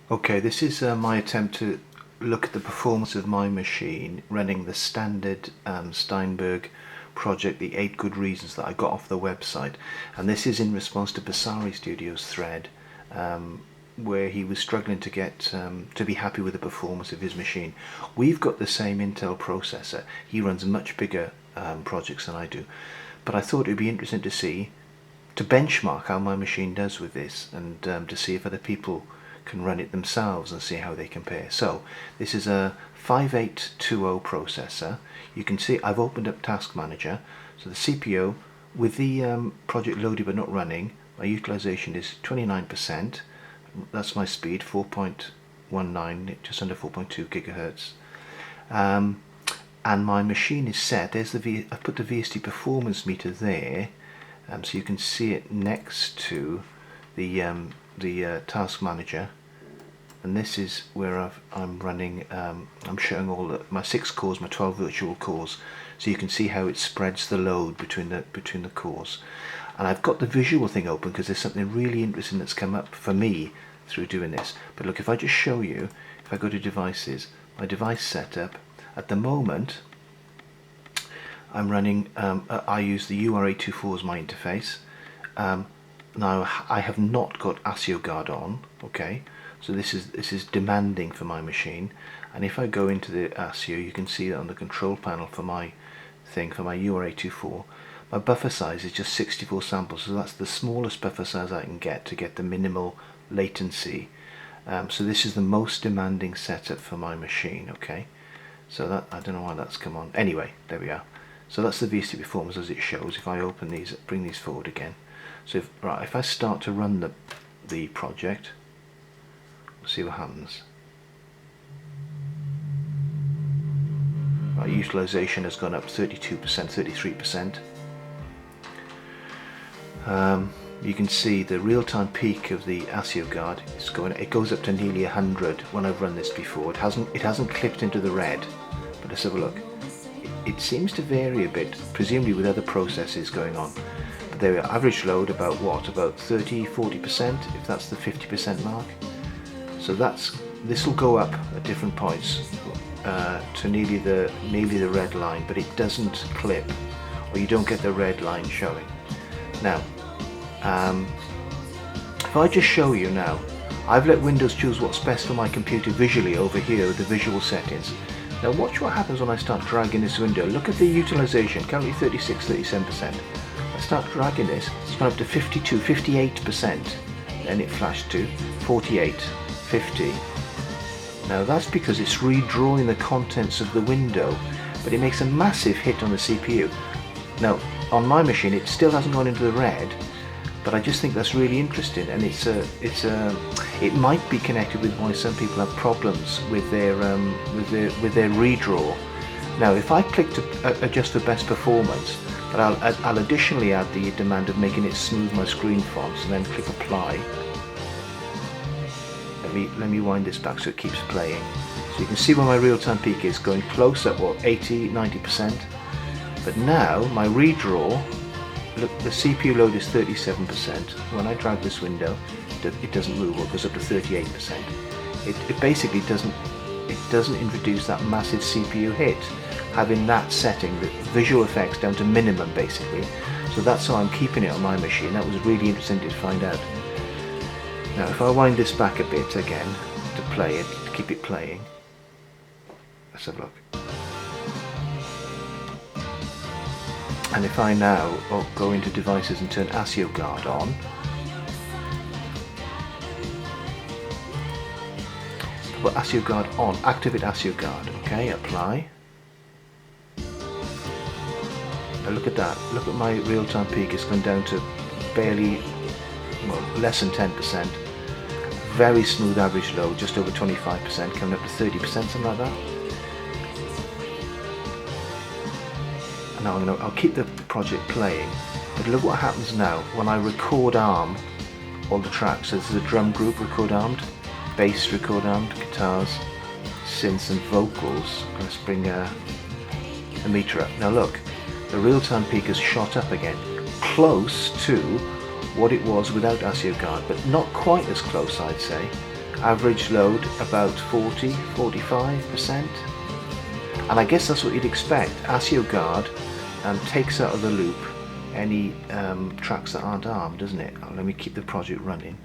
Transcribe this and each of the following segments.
Okay, this is my attempt to look at the performance of my machine running the standard Steinberg project, the 8 good reasons that I got off the website. And this is in response to Basari Studio's thread where he was struggling to get to be happy with the performance of his machine. We've got the same Intel processor. He runs much bigger projects than I do. But I thought it would be interesting to see, to benchmark how my machine does with this, and to see if other people can run it themselves and see how they compare. So this is a 5820 processor. You can see I've opened up Task Manager. So the CPU with the project loaded but not running, my utilization is 29%. That's my speed, 4.19, just under 4.2 gigahertz. And my machine is set. There's I've put the VST performance meter there, so you can see it next to the Task Manager. And this is where I'm running. I'm showing all my 6 cores, my 12 virtual cores, so you can see how it spreads the load between the cores. And I've got the visual thing open because there's something really interesting that's come up for me through doing this. But look, if I just show you, if I go to devices, my device setup, at the moment I'm running, I use the UR824 as my interface. Now I have not got ASIO guard on, okay, so this is demanding for my machine. And if I go into the ASIO, you can see that on the control panel for my thing, for my UR824, my buffer size is just 64 samples, so that's the smallest buffer size I can get to get the minimal latency. So this is the most demanding setup for my machine, okay. So that, I don't know why that's come on. Anyway, there we are. So that's the VST performance as it shows. If I open these, bring these forward again. So if I start to run the project, we'll see what happens. Right, utilization has gone up 32%, 33%. You can see the real-time peak of the ASIO guard is it goes up to nearly 100 when I've run this before. It hasn't clipped into the red, but let's have a look. It seems to vary a bit, presumably with other processes going on. But there we are, average load about what? About 30-40%, if that's the 50% mark. So this will go up at different points to nearly the red line, but it doesn't clip, or you don't get the red line showing. Now, if I just show you now, I've let Windows choose what's best for my computer visually over here with the visual settings. Now watch what happens when I start dragging this window. Look at the utilization, currently 36-37%. I start dragging this, it's gone up to 52, 58%. Then it flashed to 48, 50. Now that's because it's redrawing the contents of the window, but it makes a massive hit on the CPU. Now on my machine it still hasn't gone into the red, but I just think that's really interesting, and it might be connected with why some people have problems with their redraw. Now if I click to adjust for best performance, but I'll additionally add the demand of making it smooth my screen fonts, and then click apply. Let me wind this back so it keeps playing. So you can see where my real-time peak is going close up, what, 80-90%. But now my redraw, look, the CPU load is 37%. When I drag this window, it doesn't move, or it goes up to 38%. It basically doesn't introduce that massive CPU hit, having that setting, the visual effects down to minimum basically. So that's how I'm keeping it on my machine. That was really interesting to find out. Now if I wind this back a bit again to play it, to keep it playing, let's have a look. And if I now go into devices and turn ASIO guard on, put ASIO guard on, activate ASIO guard, okay, apply. Now look at that, look at my real-time peak, it's gone down to barely, well, less than 10%. Very smooth average load, just over 25%, coming up to 30%, something like that. And now I'll keep the project playing, but look what happens now when I record arm all the tracks. So this is a drum group record armed, bass record armed, guitars, synths and vocals. Let's bring the meter up. Now look, the real-time peak has shot up again, close to what it was without ASIO guard, but not quite as close, I'd say. average load about 40–45%, and I guess that's what you'd expect. ASIO guard takes out of the loop any tracks that aren't armed, doesn't it? Let me keep the project running,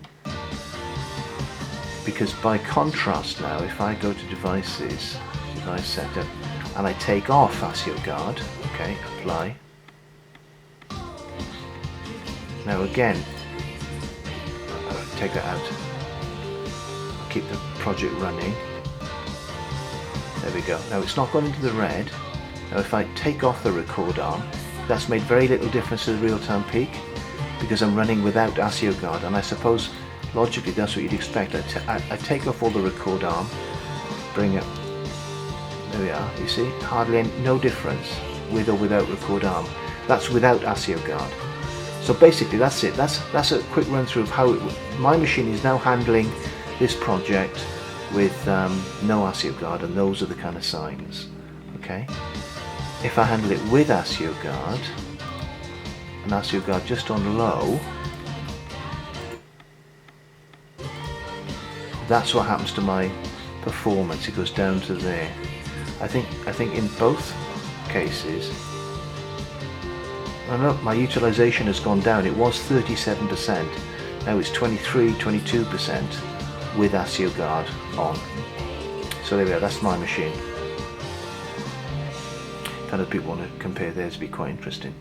because by contrast now, if I go to devices, device setup, and I take off ASIO guard, okay, apply. Now again, take that out. I'll keep the project running. There we go. Now it's not gone into the red. Now if I take off the record arm, that's made very little difference to the real-time peak, because I'm running without ASIO guard, and I suppose logically that's what you'd expect. I take off all the record arm, bring it, there we are, you see, hardly no difference with or without record arm. That's without ASIO guard. So basically that's it. That's a quick run through of how my machine is now handling this project with no ASIO guard, and those are the kind of signs. Okay. If I handle it with ASIO guard, and ASIO guard just on low, that's what happens to my performance. It goes down to there. I think in both cases. And look, my utilization has gone down. It was 37%, now it's 23–22% with ASIO guard on. So there we are, that's my machine. If other people want to compare theirs, it'd be quite interesting.